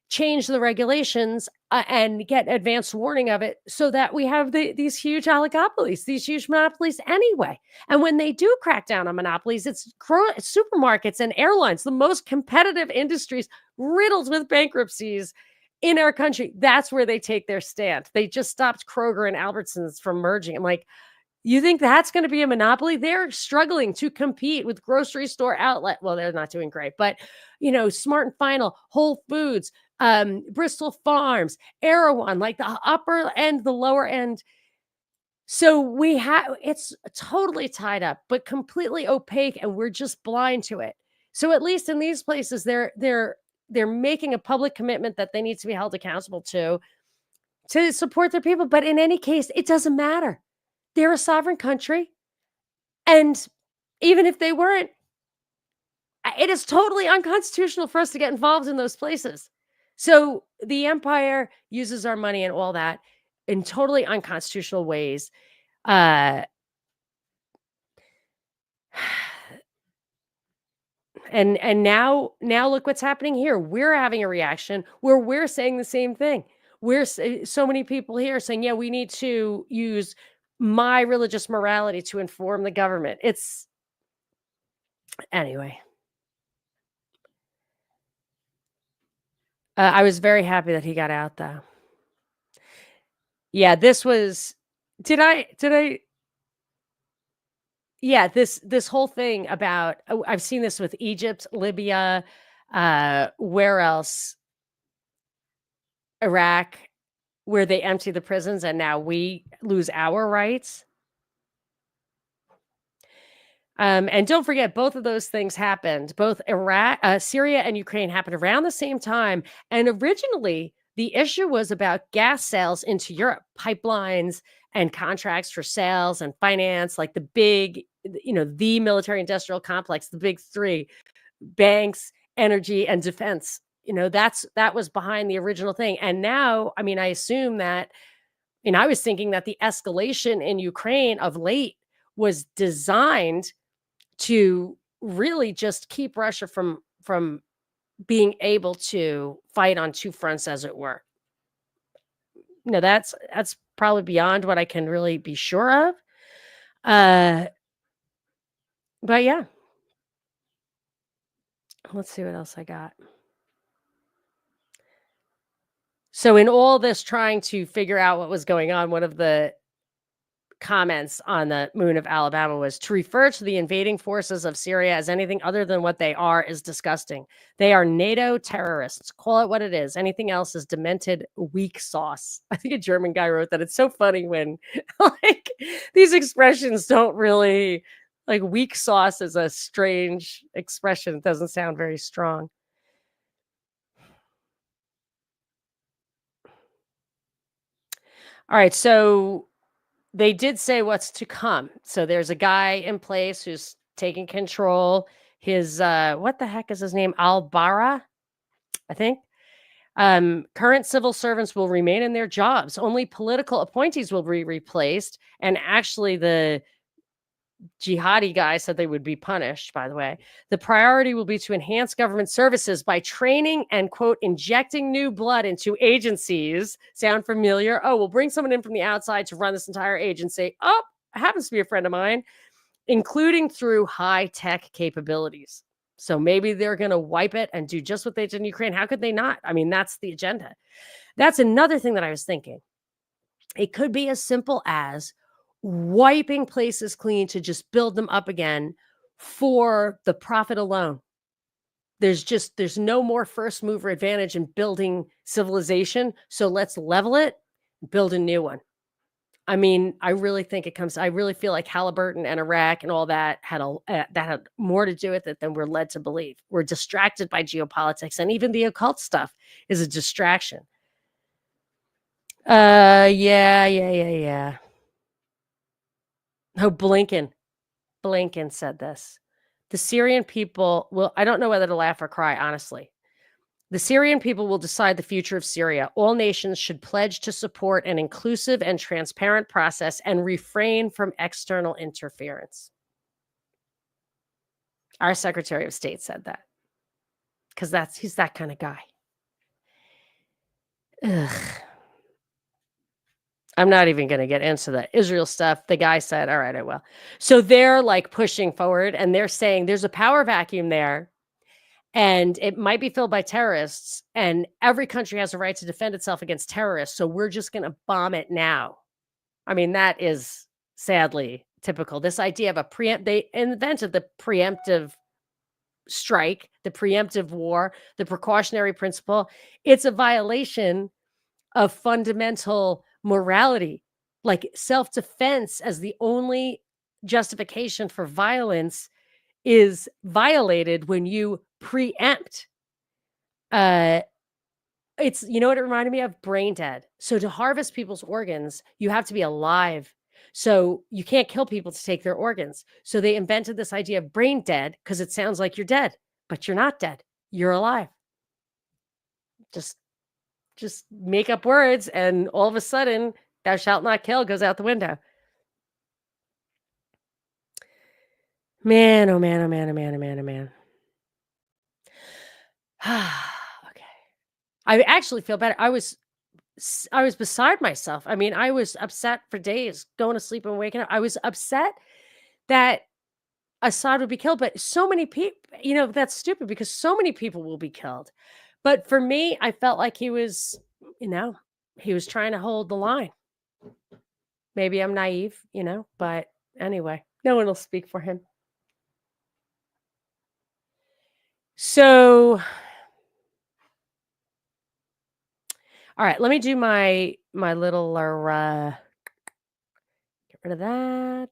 change the regulations, and get advanced warning of it so that we have these huge oligopolies, these huge monopolies anyway. And when they do crack down on monopolies, it's supermarkets and airlines, the most competitive industries riddled with bankruptcies in our country. That's where they take their stand. They just stopped Kroger and Albertsons from merging. I'm like, you think that's gonna be a monopoly? They're struggling to compete with grocery store outlet, well, they're not doing great, but, Smart& and Final, Whole Foods, Bristol Farms, Erewhon, like the upper end, the lower end. So we have it's totally tied up, but completely opaque, and we're just blind to it. So at least in these places, they're making a public commitment that they need to be held accountable to support their people, but in any case, it doesn't matter. They're a sovereign country, and even if they weren't, it is totally unconstitutional for us to get involved in those places. So, the empire uses our money and all that in totally unconstitutional ways, uh, and now look what's happening here. We're having a reaction where we're saying the same thing. So many people here saying, "Yeah, we need to use my religious morality to inform the government." It's anyway. I was very happy that he got out, though. Yeah, this was did I yeah, this whole thing about I've seen this with Egypt, Libya, where else? Iraq, where they empty the prisons and now we lose our rights. And don't forget, both of those things happened. Both Syria and Ukraine happened around the same time. And originally, the issue was about gas sales into Europe, pipelines and contracts for sales and finance, like the big, the military industrial complex, the big three banks, energy, and defense. That was behind the original thing. And now, I mean, I assume that, I was thinking that the escalation in Ukraine of late was designed to really just keep Russia from being able to fight on 2 fronts, as it were. That's probably beyond what I can really be sure of. Uh, but yeah, let's see what else I got. So in all this trying to figure out what was going on, one of the comments on the moon of Alabama was to refer to the invading forces of Syria as anything other than what they are is disgusting. They are NATO terrorists. Call it what it is. Anything else is demented weak sauce. I think a German guy wrote that. It's so funny when like these expressions don't really like weak sauce is a strange expression. It doesn't sound very strong. All right, so they did say what's to come. So there's a guy in place who's taking control. His what the heck is his name? Al-Bara, I think. Current civil servants will remain in their jobs. Only political appointees will be replaced. And actually, the jihadi guy said they would be punished, by the way. The priority will be to enhance government services by training and, quote, injecting new blood into agencies. Sound familiar? Oh, we'll bring someone in from the outside to run this entire agency. Oh, happens to be a friend of mine, including through high-tech capabilities. So maybe they're going to wipe it and do just what they did in Ukraine. How could they not? I mean, that's the agenda. That's another thing that I was thinking. It could be as simple as wiping places clean to just build them up again for the profit alone. There's no more first mover advantage in building civilization. So let's level it, build a new one. I mean, I really think I really feel like Halliburton and Iraq and all that had more to do with it than we're led to believe. We're distracted by geopolitics, and even the occult stuff is a distraction. Yeah. Oh, Blinken said this. The Syrian people will, I don't know whether to laugh or cry, honestly. The Syrian people will decide the future of Syria. All nations should pledge to support an inclusive and transparent process and refrain from external interference. Our Secretary of State said that because he's that kind of guy. Ugh. I'm not even going to get into the Israel stuff. The guy said, all right, I will. So they're like pushing forward and they're saying there's a power vacuum there and it might be filled by terrorists and every country has a right to defend itself against terrorists. So we're just going to bomb it now. I mean, that is sadly typical. This idea of they invented the preemptive strike, the preemptive war, the precautionary principle. It's a violation of fundamental morality, like self-defense as the only justification for violence is violated when you preempt. It's what it reminded me of? Brain dead. So to harvest people's organs, you have to be alive. So you can't kill people to take their organs. So they invented this idea of brain dead because it sounds like you're dead, but you're not dead. You're alive. Just make up words and all of a sudden thou shalt not kill goes out the window. Man, oh man, oh man, oh man, oh man, oh man. Okay. I actually feel better. I was beside myself. I mean, I was upset for days, going to sleep and waking up. I was upset that Assad would be killed, but so many people, that's stupid because so many people will be killed. But for me, I felt like he was trying to hold the line. Maybe I'm naive, but anyway, no one will speak for him. So, all right, let me do my little get rid of that.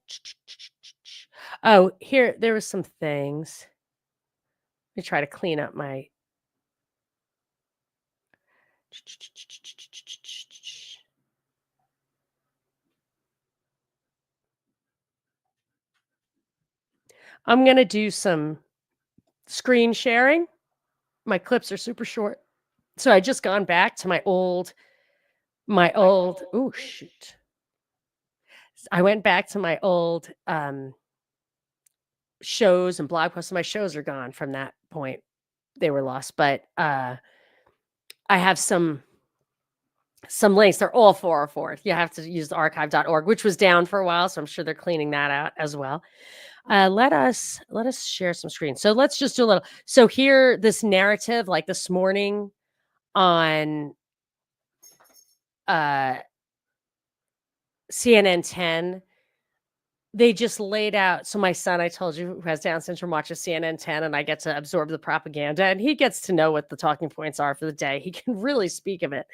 Oh, here there was some things. Let me try to clean up my I'm going to do some screen sharing. My clips are super short. So I just gone back to my old oh shoot. I went back to my old shows and blog posts. My shows are gone from that point. They were lost, but I have some links. They're all 404. You have to use the archive.org, which was down for a while, so I'm sure they're cleaning that out as well. Let us share some screens. So let's just do a little. So here, this narrative, like this morning on CNN 10, they just laid out. So my son, I told you, who has Down syndrome, watches CNN 10, and I get to absorb the propaganda, and he gets to know what the talking points are for the day. He can really speak of it.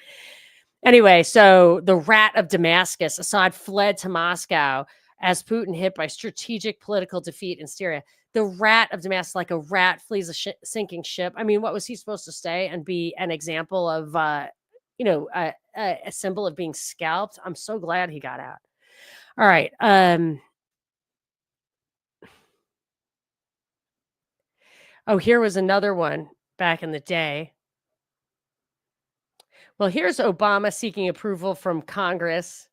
Anyway, so the rat of Damascus, Assad fled to Moscow as Putin hit by strategic political defeat in Syria. The rat of Damascus, like a rat flees a sinking ship. I mean, what was he supposed to stay and be an example of, a symbol of being scalped? I'm so glad he got out. All right. Here was another one back in the day. Well, here's Obama seeking approval from Congress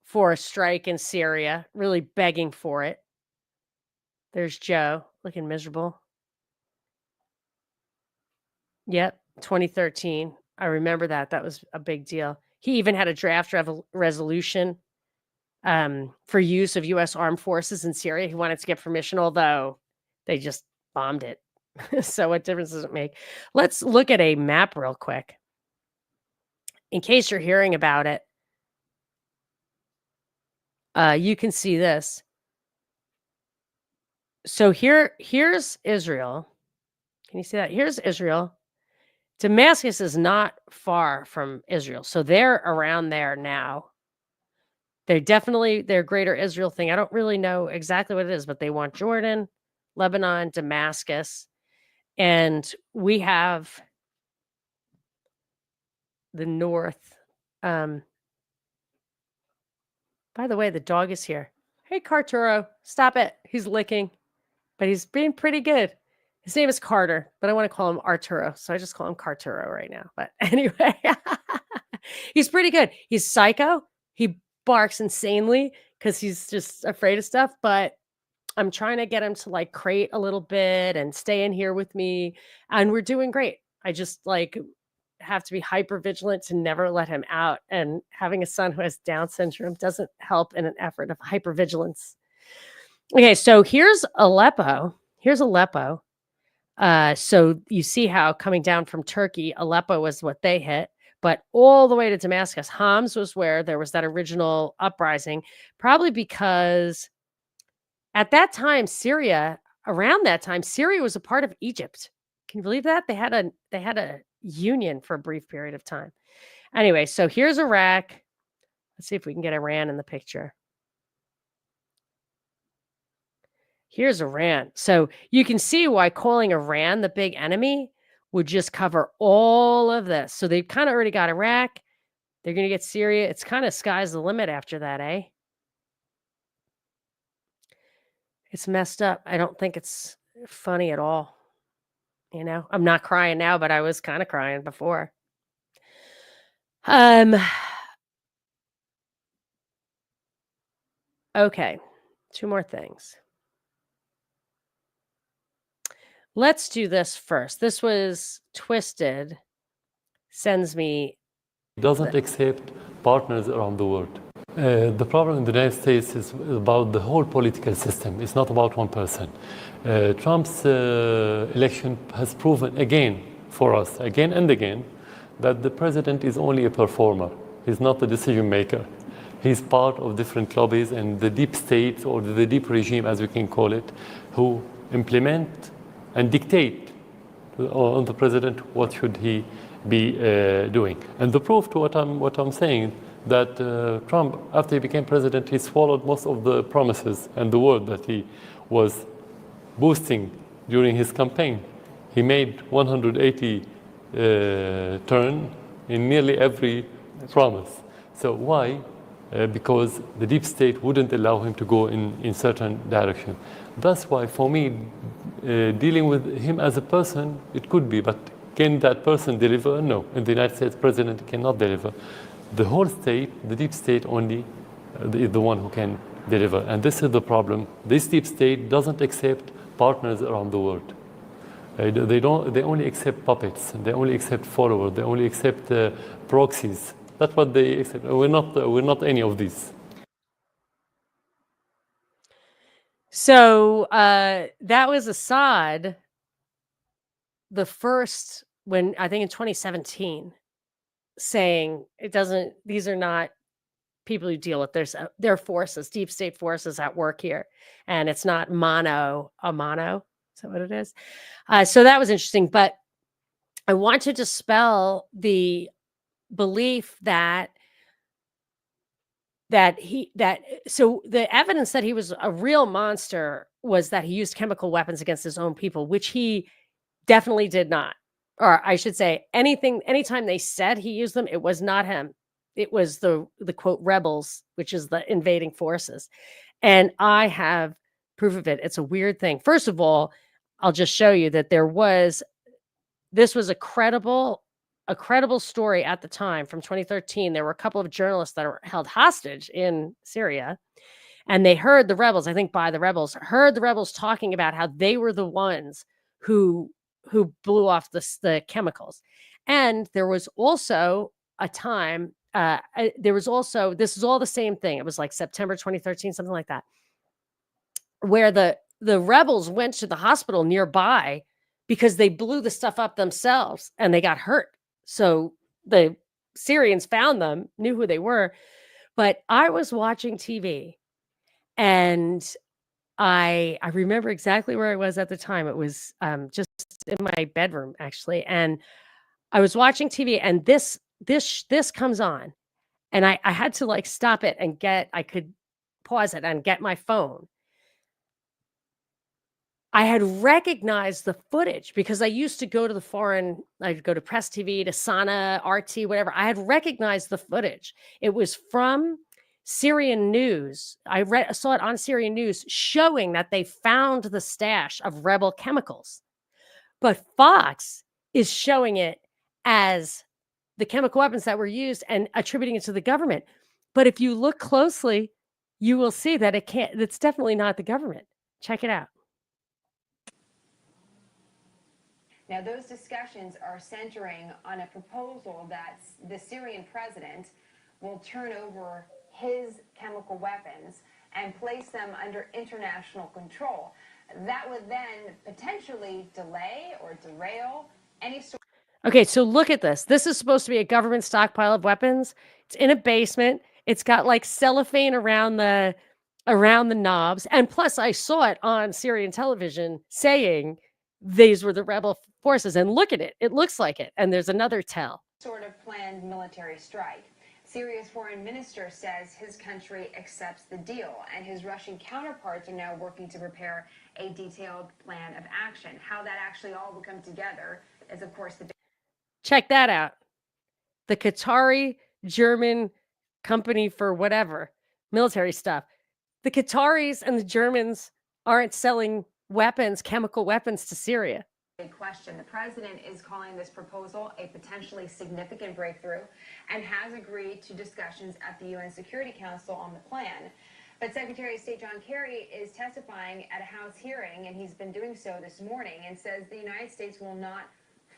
for a strike in Syria, really begging for it. There's Joe looking miserable. Yep, 2013. I remember that. That was a big deal. He even had a draft resolution for use of U.S. armed forces in Syria. He wanted to get permission, although they just bombed it. So what difference does it make? Let's look at a map real quick. In case you're hearing about it, you can see this. So here's Israel. Can you see that? Here's Israel. Damascus is not far from Israel. So they're around there now. They're greater Israel thing. I don't really know exactly what it is, but they want Jordan, Lebanon, Damascus. And we have the north. By the way, the dog is here. Hey, Carturo, stop it. He's licking, but he's being pretty good. His name is Carter, but I want to call him Arturo. So I just call him Carturo right now. But anyway, he's pretty good. He's psycho. He barks insanely because he's just afraid of stuff. But I'm trying to get him to, like, crate a little bit and stay in here with me, and we're doing great. I just, like, have to be hyper vigilant to never let him out, and having a son who has Down syndrome doesn't help in an effort of hypervigilance. Okay, so here's Aleppo. Here's Aleppo. So you see how coming down from Turkey, Aleppo was what they hit, but all the way to Damascus, Homs was where there was that original uprising, probably because at that time, Syria around that time, Syria was a part of Egypt. Can you believe that? They had a union for a brief period of time. Anyway, so here's Iraq. Let's see if we can get Iran in the picture. Here's Iran. So you can see why calling Iran the big enemy would just cover all of this. So they've kind of already got Iraq. They're going to get Syria. It's kind of sky's the limit after that, eh? It's messed up. I don't think it's funny at all. You know, I'm not crying now, but I was kind of crying before. Okay. 2 more things. Let's do this first. This was Twisted sends me doesn't accept partners around the world. The problem in the United States is about the whole political system. It's not about one person. Trump's election has proven again for us, again and again, that the president is only a performer. He's not a decision maker. He's part of different lobbies and the deep state, or the deep regime, as we can call it, who implement and dictate on the president what should he be doing. And the proof to what I'm saying, that Trump, after he became president, he swallowed most of the promises and the word that he was boosting during his campaign. He made 180 turn in nearly every promise. So why? Because the deep state wouldn't allow him to go in certain direction. That's why, for me, dealing with him as a person, it could be, but can that person deliver? No. In the United States, president cannot deliver. The whole state, the deep state only, is the one who can deliver. And this is the problem. This deep state doesn't accept partners around the world. They only accept puppets. They only accept followers. They only accept proxies. That's what they accept. We're not any of these. So that was Assad, the first, when I think in 2017, saying these are not people who deal with their forces, deep state forces at work here, and it's not mano a mano. Is that what it is? So that was interesting, but I want to dispel the belief that so the evidence that he was a real monster was that he used chemical weapons against his own people, which he definitely did not. Or I should say, anytime they said he used them, it was not him. It was the quote rebels, which is the invading forces. And I have proof of it. It's a weird thing. First of all, I'll just show you that this was a credible story at the time from 2013. There were a couple of journalists that were held hostage in Syria, and they heard the rebels, I think heard the rebels talking about how they were the ones who blew off the chemicals. And there was also a time, this is all the same thing. It was like September 2013, something like that, where the rebels went to the hospital nearby because they blew the stuff up themselves and they got hurt. So the Syrians found them, knew who they were. But I was watching TV, and I remember exactly where I was at the time. It was just in my bedroom, actually. And I was watching TV, and this comes on, and I had to like stop it and I could pause it and get my phone. I had recognized the footage because I used to go to I'd go to Press TV, to Sana, RT, whatever. I had recognized the footage. It was from Syrian news. I saw it on Syrian news showing that they found the stash of rebel chemicals. But Fox is showing it as the chemical weapons that were used and attributing it to the government. But if you look closely, you will see that it's definitely not the government. Check it out. Now, those discussions are centering on a proposal that the Syrian president will turn over his chemical weapons and place them under international control. That would then potentially delay or derail any sort. Okay, so look at this. This is supposed to be a government stockpile of weapons. It's in a basement. It's got like cellophane around the knobs. And plus I saw it on Syrian television saying these were the rebel forces. And look at it. It looks like it. And there's another tell. Sort of planned military strike. Syria's foreign minister says his country accepts the deal, and his Russian counterparts are now working to prepare a detailed plan of action. How that actually all will come together is, of course, the Check that out. The Qatari German company for whatever military stuff. The Qataris and the Germans aren't selling weapons, chemical weapons to Syria. big question. The president is calling this proposal a potentially significant breakthrough and has agreed to discussions at the UN Security Council on the plan. But Secretary of State John Kerry is testifying at a House hearing, and he's been doing so this morning, and says the United States will not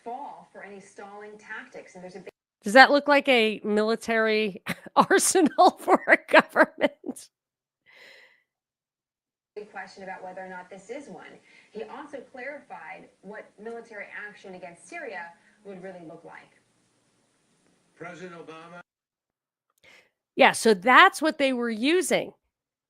fall for any stalling tactics. And there's a big Does that look like a military arsenal for a government? question about whether or not this is one. He also clarified what military action against Syria would really look like. President Obama. Yeah, so that's what they were using.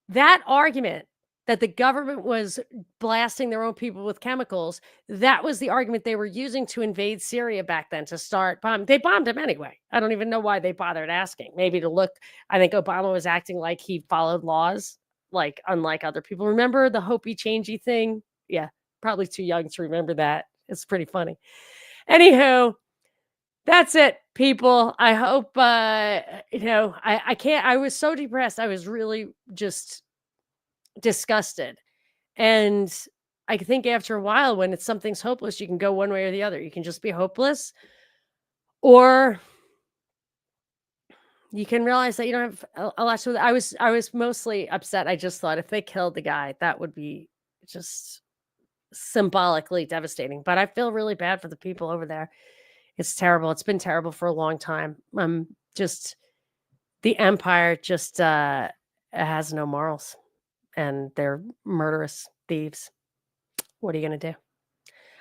That argument that the government was blasting their own people with chemicals, that was the argument they were using to invade Syria back then, to start bombing. They bombed him anyway. I don't even know why they bothered asking. Maybe to look, I think Obama was acting like he followed laws, like unlike other people. Remember the hopey changey thing? Yeah, probably too young to remember that. It's pretty funny. Anywho, that's it, people. I hope, I can't, I was so depressed. I was really just disgusted. And I think after a while, when it's something's hopeless, you can go one way or the other. You can just be hopeless, or you can realize that you don't have a lot to. I was mostly upset. I just thought if they killed the guy, that would be just symbolically devastating. But I feel really bad for the people over there. It's terrible. It's been terrible for a long time. Just the empire just has no morals, and they're murderous thieves. What are you going to do?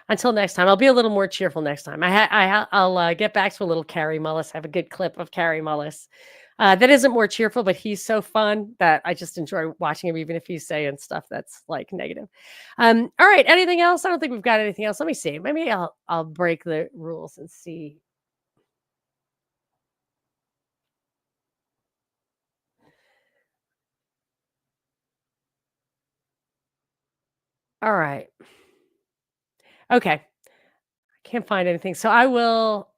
Until next time, I'll be a little more cheerful next time. I'll get back to a little Carrie Mullis. I have a good clip of Carrie Mullis that isn't more cheerful, but he's so fun that I just enjoy watching him, even if he's saying stuff that's like negative. All right. Anything else? I don't think we've got anything else. Let me see. Maybe I'll break the rules and see. All right. Okay. I can't find anything. So I will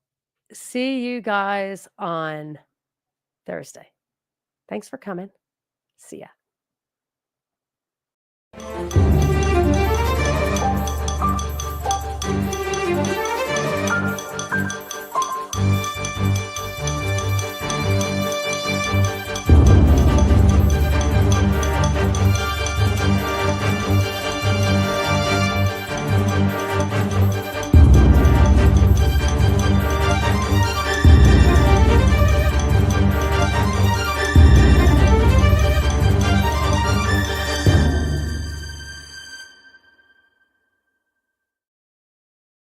see you guys on Thursday. Thanks for coming. See ya.